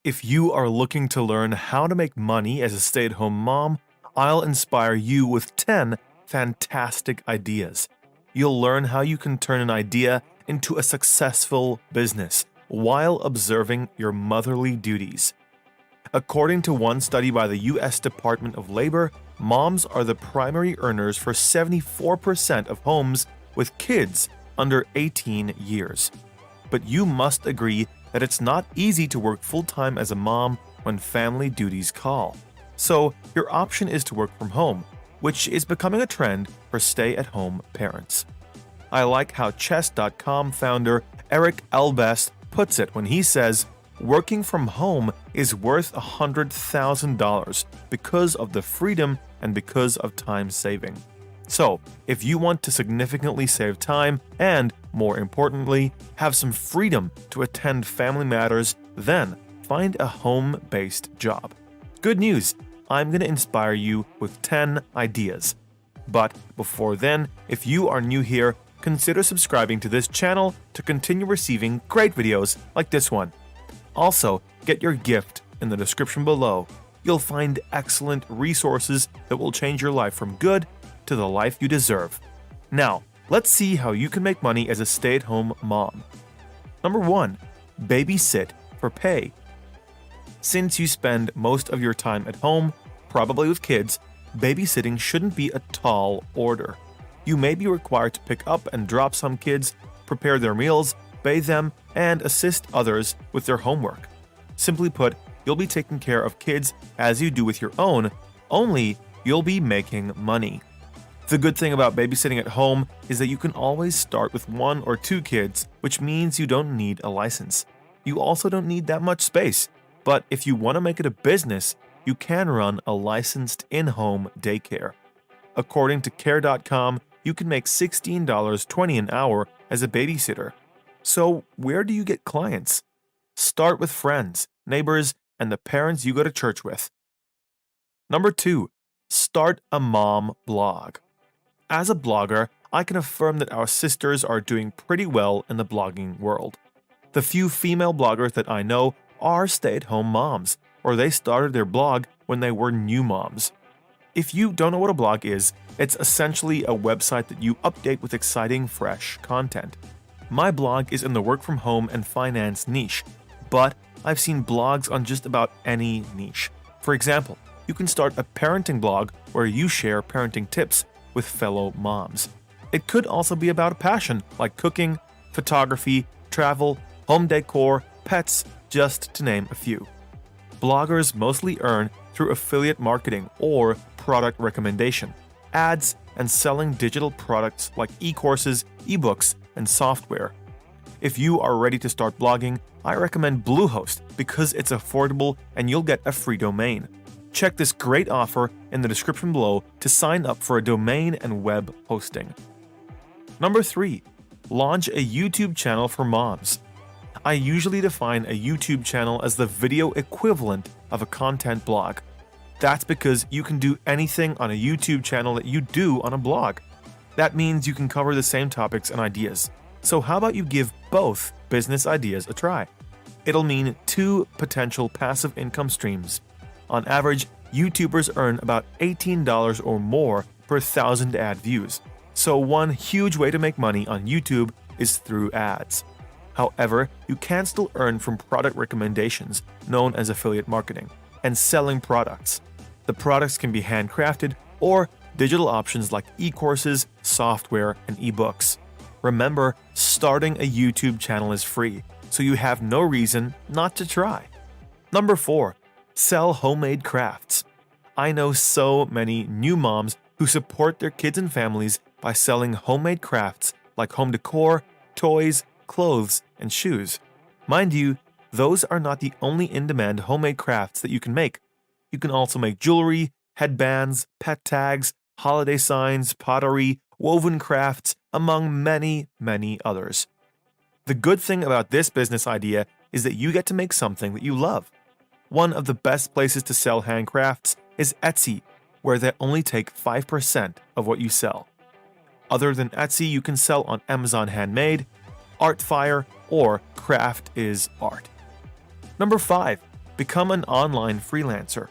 If you are looking to learn how to make money as a stay-at-home mom, I'll inspire you with 10 fantastic ideas. You'll learn how you can turn an idea into a successful business while observing your motherly duties. According to one study by the U.S. Department of Labor, moms are the primary earners for 74% of homes with kids under 18 years. But you must agree that it's not easy to work full-time as a mom when family duties call. So your option is to work from home, which is becoming a trend for stay-at-home parents. I like how chess.com founder Erik Allebest puts it when he says, "Working from home is worth $100,000 because of the freedom and because of time saving." So, if you want to significantly save time and, more importantly, have some freedom to attend family matters, then find a home-based job. Good news! I'm going to inspire you with 10 ideas. But before then, if you are new here, consider subscribing to this channel to continue receiving great videos like this one. Also, get your gift in the description below. You'll find excellent resources that will change your life from good to the life you deserve. Now, let's see how you can make money as a stay-at-home mom. Number 1. Babysit for pay. Since you spend most of your time at home, probably with kids, babysitting shouldn't be a tall order. You may be required to pick up and drop some kids, prepare their meals, bathe them, and assist others with their homework. Simply put, you'll be taking care of kids as you do with your own, only you'll be making money. The good thing about babysitting at home is that you can always start with 1 or 2 kids, which means you don't need a license. You also don't need that much space, but if you want to make it a business, you can run a licensed in-home daycare. According to care.com, you can make $16.20 an hour as a babysitter. So where do you get clients? Start with friends, neighbors, and the parents you go to church with. Number 2. Start a mom blog. As a blogger, I can affirm that our sisters are doing pretty well in the blogging world. The few female bloggers that I know are stay-at-home moms, or they started their blog when they were new moms. If you don't know what a blog is, it's essentially a website that you update with exciting, fresh content. My blog is in the work from home and finance niche, but I've seen blogs on just about any niche. For example, you can start a parenting blog where you share parenting tips with fellow moms. It could also be about a passion like cooking, photography, travel, home decor, pets, just to name a few. Bloggers mostly earn through affiliate marketing or product recommendation, ads, and selling digital products like e-courses, ebooks, and software. If you are ready to start blogging, I recommend Bluehost because it's affordable and you'll get a free domain. Check this great offer in the description below to sign up for a domain and web hosting. Number 3. Launch a YouTube channel for moms. I usually define a YouTube channel as the video equivalent of a content blog. That's because you can do anything on a YouTube channel that you do on a blog. That means you can cover the same topics and ideas. So how about you give both business ideas a try? It'll mean 2 potential passive income streams. On average, YouTubers earn about $18 or more per 1,000 ad views. So one huge way to make money on YouTube is through ads. However, you can still earn from product recommendations, known as affiliate marketing, and selling products. The products can be handcrafted or digital options like e-courses, software, and ebooks. Remember, starting a YouTube channel is free, so you have no reason not to try. Number 4. Sell homemade crafts. I know so many new moms who support their kids and families by selling homemade crafts like home decor, toys, clothes, and shoes. Mind you, those are not the only in-demand homemade crafts that you can make. You can also make jewelry, headbands, pet tags, holiday signs, pottery, woven crafts, among many, many others. The good thing about this business idea is that you get to make something that you love. One of the best places to sell handcrafts is Etsy, where they only take 5% of what you sell. Other than Etsy, you can sell on Amazon Handmade, Artfire, or Craft is Art. Number 5. Become an online freelancer.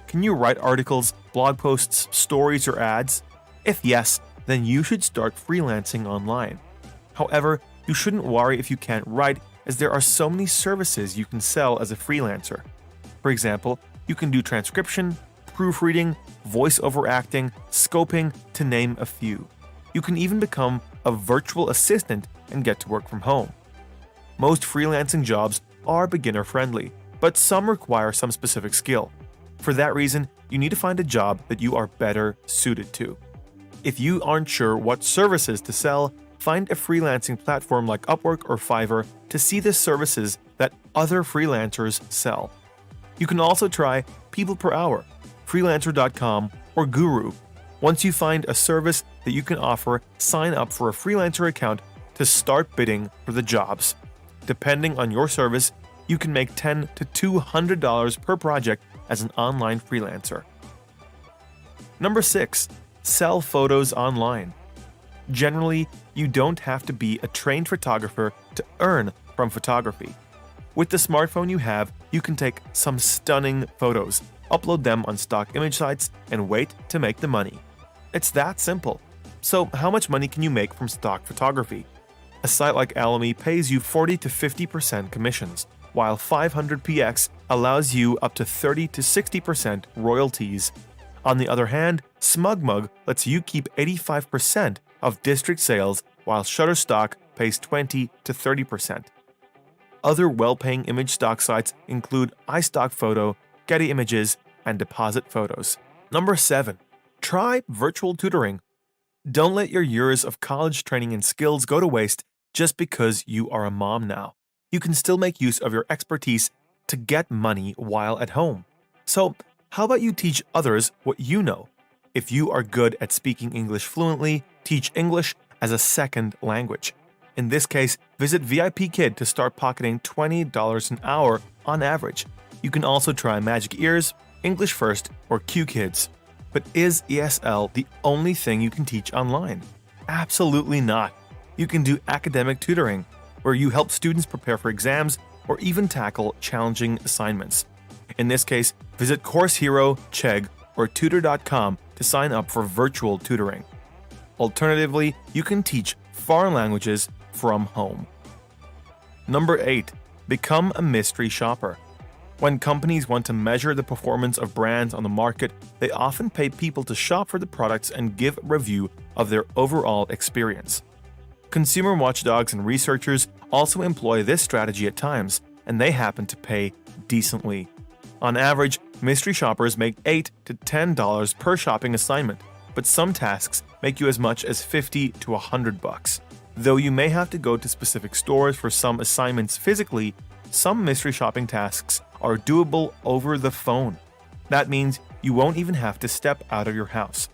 Can you write articles, blog posts, stories, or ads? If yes, then you should start freelancing online. However, you shouldn't worry if you can't write, as there are so many services you can sell as a freelancer. For example, you can do transcription, proofreading, voiceover acting, scoping, to name a few. You can even become a virtual assistant and get to work from home. Most freelancing jobs are beginner-friendly, but some require some specific skill. For that reason, you need to find a job that you are better suited to. If you aren't sure what services to sell, find a freelancing platform like Upwork or Fiverr to see the services that other freelancers sell. You can also try People Per Hour, Freelancer.com, or Guru. Once you find a service that you can offer, sign up for a freelancer account to start bidding for the jobs. Depending on your service, you can make $10 to $200 per project as an online freelancer. Number 6. Sell photos online. Generally, you don't have to be a trained photographer to earn from photography. With the smartphone you have, you can take some stunning photos, upload them on stock image sites, and wait to make the money. It's that simple. So, how much money can you make from stock photography? A site like Alamy pays you 40 to 50% commissions, while 500px allows you up to 30 to 60% royalties. On the other hand, SmugMug lets you keep 85% of district sales, while Shutterstock pays 20 to 30%. Other well-paying image stock sites include iStockPhoto, Getty Images, and Deposit Photos. Number 7. Try virtual tutoring. Don't let your years of college training and skills go to waste just because you are a mom now. You can still make use of your expertise to get money while at home. So, how about you teach others what you know? If you are good at speaking English fluently, teach English as a second language. In this case, visit VIP Kid to start pocketing $20 an hour on average. You can also try Magic Ears, English First, or Q Kids. But is ESL the only thing you can teach online? Absolutely not. You can do academic tutoring, where you help students prepare for exams or even tackle challenging assignments. In this case, visit Course Hero, Chegg, or Tutor.com to sign up for virtual tutoring. Alternatively, you can teach foreign languages from home. Number 8. Become a mystery shopper. When companies want to measure the performance of brands on the market, they often pay people to shop for the products and give a review of their overall experience. Consumer watchdogs and researchers also employ this strategy at times, and they happen to pay decently. On average, mystery shoppers make $8 to $10 per shopping assignment, but some tasks make you as much as $50 to $100. Though you may have to go to specific stores for some assignments physically, some mystery shopping tasks are doable over the phone. That means you won't even have to step out of your house.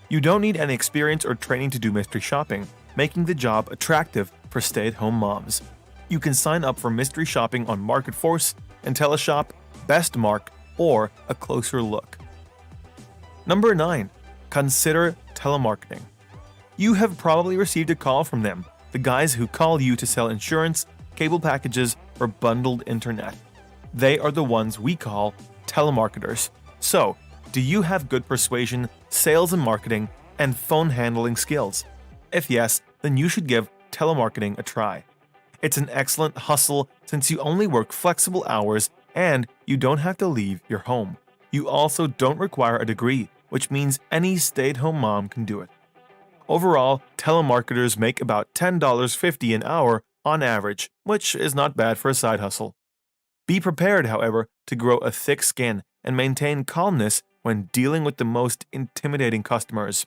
You don't need any experience or training to do mystery shopping, making the job attractive for stay-at-home moms. You can sign up for mystery shopping on Market Force, IntelliShop, Bestmark, or A Closer Look. Number 9. Consider telemarketing. You have probably received a call from them, the guys who call you to sell insurance, cable packages, or bundled internet. They are the ones we call telemarketers. So, do you have good persuasion, sales and marketing, and phone handling skills? If yes, then you should give telemarketing a try. It's an excellent hustle since you only work flexible hours and you don't have to leave your home. You also don't require a degree, which means any stay-at-home mom can do it. Overall, telemarketers make about $10.50 an hour on average, which is not bad for a side hustle. Be prepared, however, to grow a thick skin and maintain calmness when dealing with the most intimidating customers.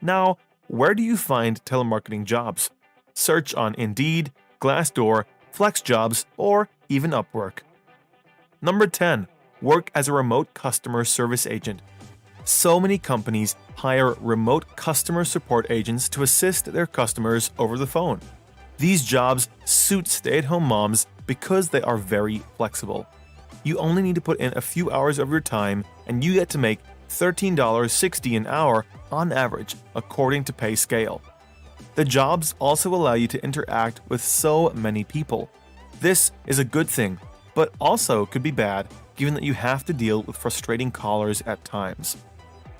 Now, where do you find telemarketing jobs? Search on Indeed, Glassdoor, FlexJobs, or even Upwork. Number 10. Work as a remote customer service agent. So many companies hire remote customer support agents to assist their customers over the phone. These jobs suit stay-at-home moms because they are very flexible. You only need to put in a few hours of your time and you get to make $13.60 an hour on average, according to PayScale. The jobs also allow you to interact with so many people. This is a good thing, but also could be bad given that you have to deal with frustrating callers at times.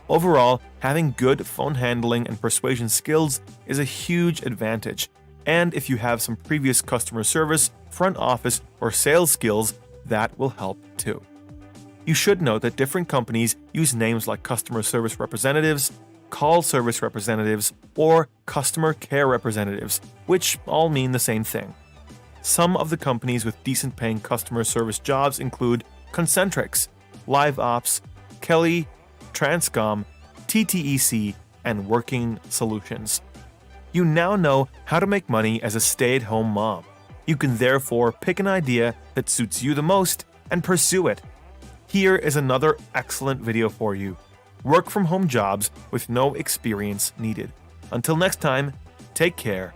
Overall, having good phone handling and persuasion skills is a huge advantage, and if you have some previous customer service, front office, or sales skills, that will help too. You should note that different companies use names like customer service representatives, call service representatives, or customer care representatives, which all mean the same thing. Some of the companies with decent paying customer service jobs include Concentrix, LiveOps, Kelly, Transcom, TTEC, and Working Solutions. You now know how to make money as a stay-at-home mom. You can therefore pick an idea that suits you the most and pursue it. Here is another excellent video for you. Work from home jobs with no experience needed. Until next time, take care